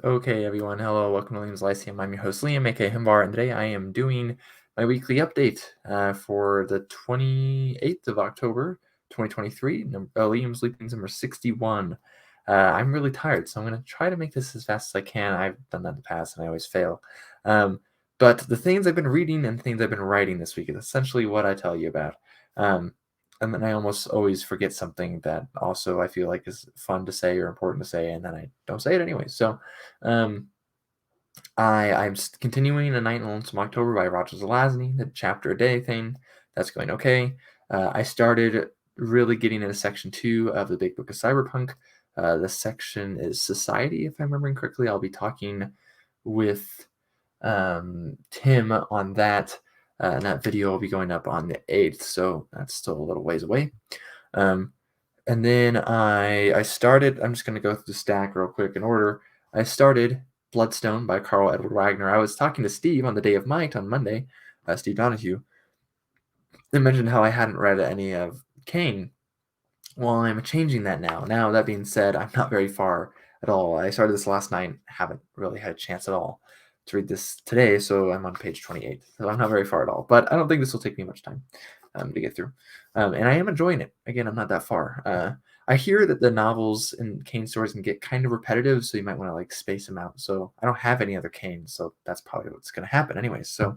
Okay, everyone. Hello, welcome to Liam's Lyceum. I'm your host, Liam, aka Himbar, and today I am doing my weekly update for the 28th of October, 2023. Liam's Leapings number 61. I'm really tired, so I'm going to try to make this as fast as I can. I've done that in the past, and I always fail. Um, but the things I've been reading and things I've been writing this week is essentially what I tell you about. Um, and then I almost always forget something that also I feel like is fun to say or important to say, and then I don't say it anyway. So, um, I'm continuing A Night in Lonesome October by Roger Zelazny, the chapter a day thing. That's going okay. I started really getting into section 2 of the Big Book of Cyberpunk. The section is Society, if I'm remembering correctly. I'll be talking with Tim on that. And that video will be going up on the 8th, so that's still a little ways away. And then I started, I'm just going to go through the stack real quick in order. I started Bloodstone by Carl Edward Wagner. I was talking to Steve on the Day of Might on Monday, Steve Donahue, and mentioned how I hadn't read any of Kane. Well, I'm changing that now. Now, that being said, I'm not very far at all. I started this last night, haven't really had a chance at all to read this today, so I'm on page 28. So I'm not very far at all, but I don't think this will take me much time to get through. And I am enjoying it. Again, I'm not that far. I hear that the novels and Kane stories can get kind of repetitive, so you might want to like space them out. So I don't have any other Kane, so that's probably what's going to happen anyway. So,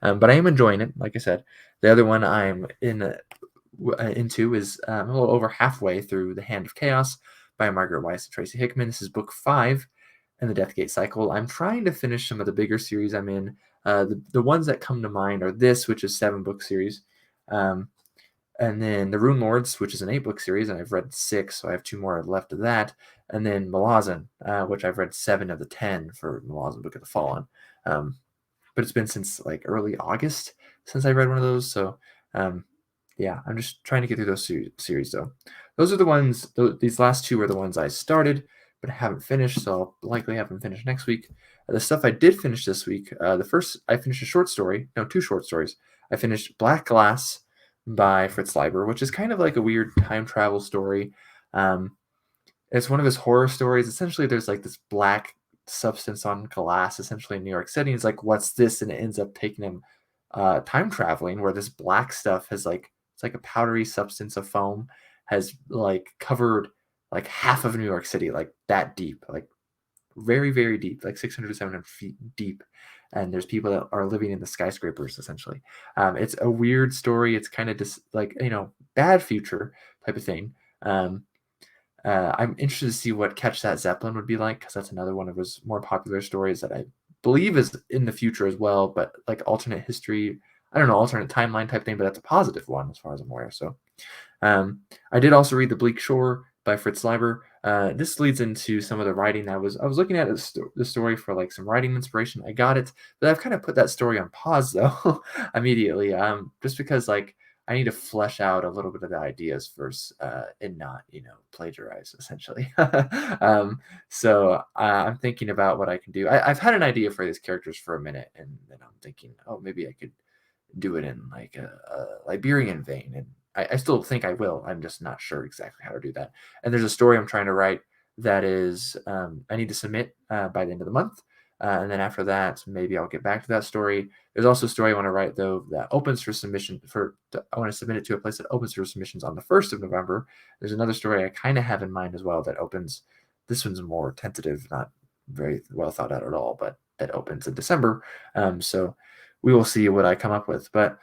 but I am enjoying it. Like I said, the other one I'm into is a little over halfway through The Hand of Chaos by Margaret Weiss and Tracy Hickman. This is book 5 in the Deathgate cycle. I'm trying to finish some of the bigger series I'm in. The ones that come to mind are this, which is 7-book series. And then The Rune Lords, which is an 8-book series, and I've read 6, so I have 2 more left of that. And then Malazan, which I've read 7 of the 10 for Malazan Book of the Fallen. But it's been since like early August since I read one of those, so yeah, I'm just trying to get through those series though. Those are the ones. These last 2 are the ones I started, but I haven't finished, so I'll likely have them finished next week. The stuff I did finish this week, the first I finished a short story, no, 2 short stories. I finished Black Glass by Fritz Leiber, which is kind of like a weird time travel story. It's one of his horror stories. Essentially, there's like this black substance on glass, essentially in New York City. He's like, "What's this?" And it ends up taking him time traveling, where this black stuff has like it's like a powdery substance of foam has like covered like half of New York City, like that deep, like very very deep, like 600 to 700 feet deep. And there's people that are living in the skyscrapers essentially. It's a weird story. It's kind of just like bad future type of thing. I'm interested to see what Catch That Zeppelin would be like, because that's another one of his more popular stories that I believe is in the future as well, but like alternate history, I don't know, alternate timeline type thing, but that's a positive one as far as I'm aware. So I did also read The Bleak Shore by Fritz Leiber. This leads into some of the writing. I was looking at the story for like some writing inspiration. I got it, but I've kind of put that story on pause though immediately, just because like I need to flesh out a little bit of the ideas first and not plagiarize essentially. So I'm thinking about what I can do. I've had an idea for these characters for a minute, and then I'm thinking, oh, maybe I could do it in like a Liberian vein, and I still think I will. I'm just not sure exactly how to do that. And there's a story I'm trying to write that is I need to submit by the end of the month. And then after that, maybe I'll get back to that story. There's also a story I want to write though that opens for submission I want to submit it to a place that opens for submissions on the 1st of November. There's another story I kind of have in mind as well that opens. This one's more tentative, not very well thought out at all, but that opens in December. So we will see what I come up with. But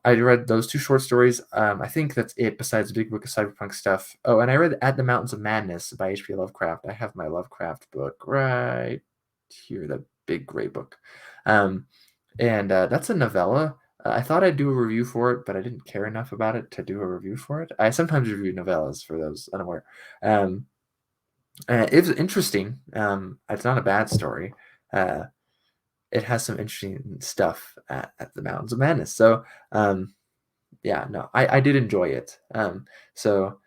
I read those 2 short stories. I think that's it besides the Big Book of Cyberpunk stuff. Oh, and I read At the Mountains of Madness by H.P. Lovecraft. I have my Lovecraft book right here, the big gray book. And that's a novella. I thought I'd do a review for it, but I didn't care enough about it to do a review for it. I sometimes review novellas for those unaware. It was interesting. It's not a bad story. It has some interesting stuff at the Mountains of Madness. So, yeah, no, I did enjoy it. So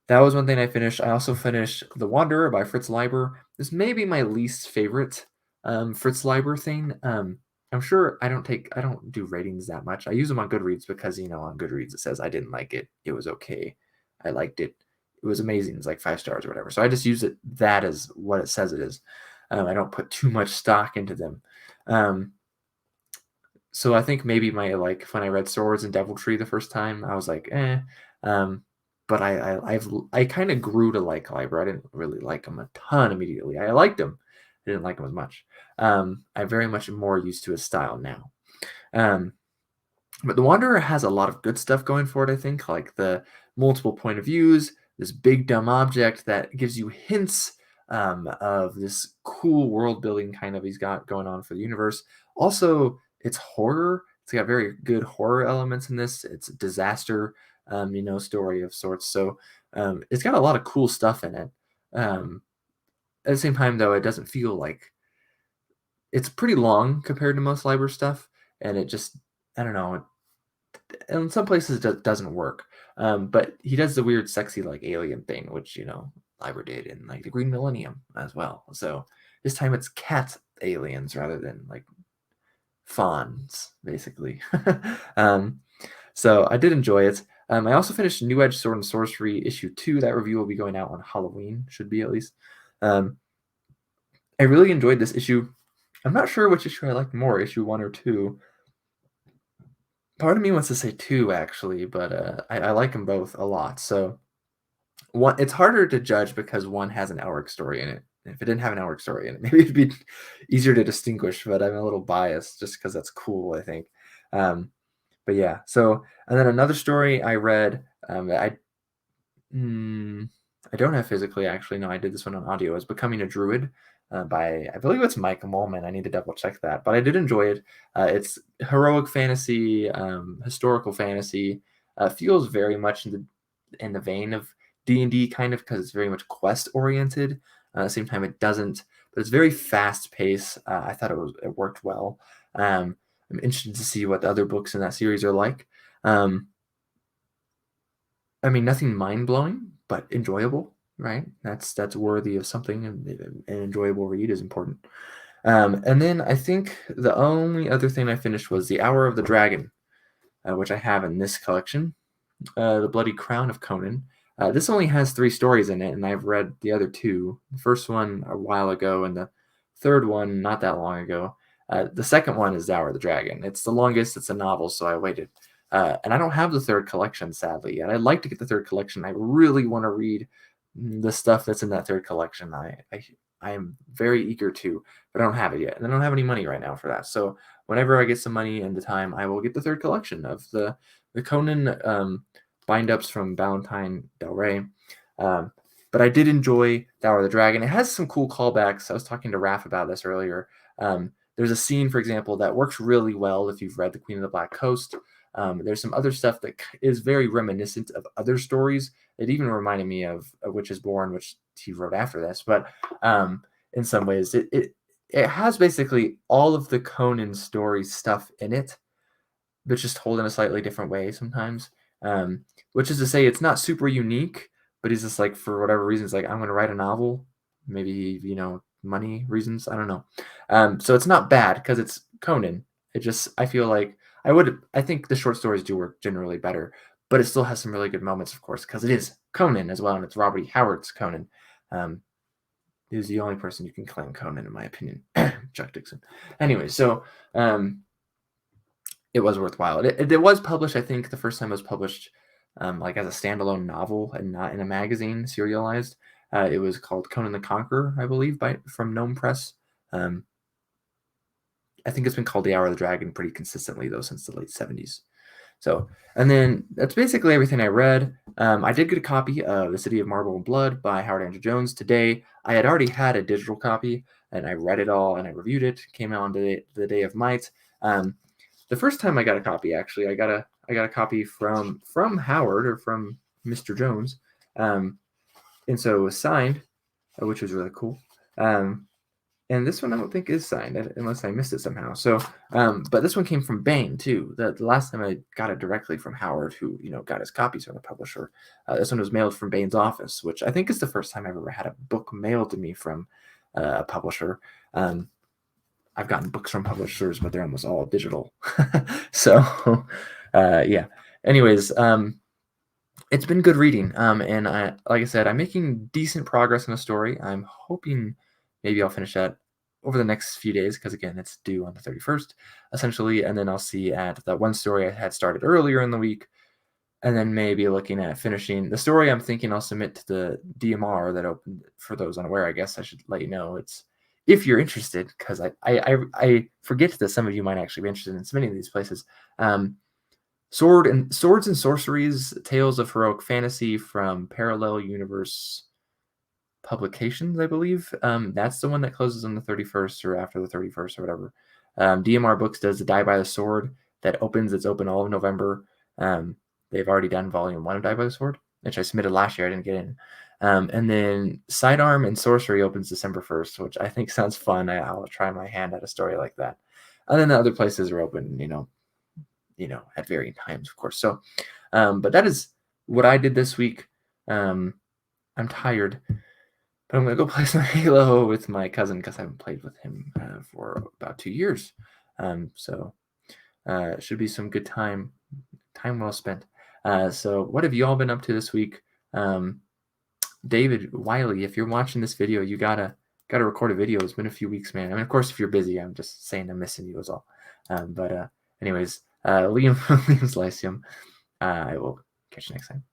that was one thing I finished. I also finished The Wanderer by Fritz Leiber. This may be my least favorite Fritz Leiber thing. I'm sure I don't do ratings that much. I use them on Goodreads because on Goodreads it says I didn't like it. It was okay. I liked it. It was amazing. It's like 5 stars or whatever. So I just use that as what it says it is. I don't put too much stock into them. Um, so I think maybe my like when I read Swords and Deviltry the first time, I was like, eh. Um, but I kind of grew to like Liber. I didn't really like them a ton immediately. I liked them. I didn't like them as much. I'm very much more used to his style now. Um, but The Wanderer has a lot of good stuff going for it, I think, like the multiple point of views, this big dumb object that gives you hints of this cool world building kind of he's got going on for the universe. Also, it's horror. It's got very good horror elements in this. It's a disaster, story of sorts. So it's got a lot of cool stuff in it. Um, at the same time, though, it doesn't feel like it's pretty long compared to most library stuff, and it just I don't know, in some places it doesn't work. But he does the weird, sexy like alien thing, which Liber did in like the Green Millennium as well. So this time it's cat aliens rather than like fawns, basically. um, so I did enjoy it. I also finished New Edge Sword and Sorcery issue 2. That review will be going out on Halloween, should be at least. Um, I really enjoyed this issue. I'm not sure which issue I liked more, issue 1 or 2. Part of me wants to say 2 actually, but I like them both a lot. So one, it's harder to judge because one has an Elric story in it. If it didn't have an Elric story in it, maybe it'd be easier to distinguish. But I'm a little biased just because that's cool, I think. Um, but yeah. So and then another story I read. Mm, I don't have physically actually. No, I did this one on audio. Is Becoming a Druid by I believe it's Mike Molman. I need to double check that, but I did enjoy it. It's heroic fantasy, historical fantasy. Feels very much in the vein of D&D kind of because it's very much quest oriented. At the same time, it doesn't, but it's very fast paced. I thought it worked well. I'm interested to see what the other books in that series are like. Um, I mean, nothing mind blowing, but enjoyable, right? That's worthy of something, and an enjoyable read is important. And then I think the only other thing I finished was The Hour of the Dragon, which I have in this collection, The Bloody Crown of Conan. This only has 3 stories in it, and I've read the other 2. The first one a while ago, and the third one not that long ago. The second one is The Hour of the Dragon. It's the longest. It's a novel, so I waited. And I don't have the third collection, sadly, and I'd like to get the third collection. I really want to read the stuff that's in that third collection. I am very eager to, but I don't have it yet, and I don't have any money right now for that. So whenever I get some money and the time, I will get the third collection of the Conan bind-ups from Valentine Del Rey. But I did enjoy The Hour of the Dragon. It has some cool callbacks. I was talking to Raph about this earlier. There's a scene, for example, that works really well if you've read The Queen of the Black Coast. There's some other stuff that is very reminiscent of other stories. It even reminded me of A Witch is Born, which he wrote after this. But in some ways, it has basically all of the Conan story stuff in it, but just told in a slightly different way sometimes. Which is to say, it's not super unique, but he's just like, for whatever reasons, like, I'm going to write a novel. Maybe, money reasons. I don't know. So it's not bad because it's Conan. I feel like I think the short stories do work generally better, but it still has some really good moments, of course, because it is Conan as well, and it's Robert E. Howard's Conan. He's the only person you can claim Conan, in my opinion. Chuck Dixon. Anyway, so it was worthwhile. It was published, I think, the first time it was published like as a standalone novel and not in a magazine serialized. It was called Conan the Conqueror, I believe, from Gnome Press. I think it's been called The Hour of the Dragon pretty consistently, though, since the late 70s. So, and then that's basically everything I read. I did get a copy of The City of Marble and Blood by Howard Andrew Jones today. I had already had a digital copy, and I read it all, and I reviewed it. Came out on the day of Might. The first time I got a copy, actually, I got a copy from Howard, or from Mr. Jones, and so it was signed, which was really cool. And this one I don't think is signed unless I missed it somehow. So, but this one came from Bain too. The last time I got it directly from Howard, who got his copies from the publisher. This one was mailed from Bain's office, which I think is the first time I've ever had a book mailed to me from a publisher. I've gotten books from publishers, but they're almost all digital. So, yeah. Anyways, it's been good reading. And like I said, I'm making decent progress in the story. I'm hoping maybe I'll finish that over the next few days, because again, it's due on the 31st, essentially. And then I'll see at that one story I had started earlier in the week, and then maybe looking at finishing the story. I'm thinking I'll submit to the DMR that opened. For those unaware, I guess I should let you know, it's if you're interested, because I forget that some of you might actually be interested in submitting to these places. Swords and Sorceries: Tales of Heroic Fantasy from Parallel Universe Publications, I believe. That's the one that closes on the 31st or after the 31st or whatever. DMR Books does the Die by the Sword that opens. It's open all of November. They've already done volume 1 of Die by the Sword, which I submitted last year. I didn't get in. And then Sidearm and Sorcery opens December 1st, which I think sounds fun. I'll try my hand at a story like that. And then the other places are open, at varying times, of course. So, but that is what I did this week. I'm tired, but I'm going to go play some Halo with my cousin, because I haven't played with him for about 2 years. So it should be some good time well spent. So what have you all been up to this week? David Wiley, if you're watching this video, you gotta record a video. It's been a few weeks, man. I mean, of course, if you're busy, I'm just saying I'm missing you is all. But anyways, Liam's Lyceum. I will catch you next time.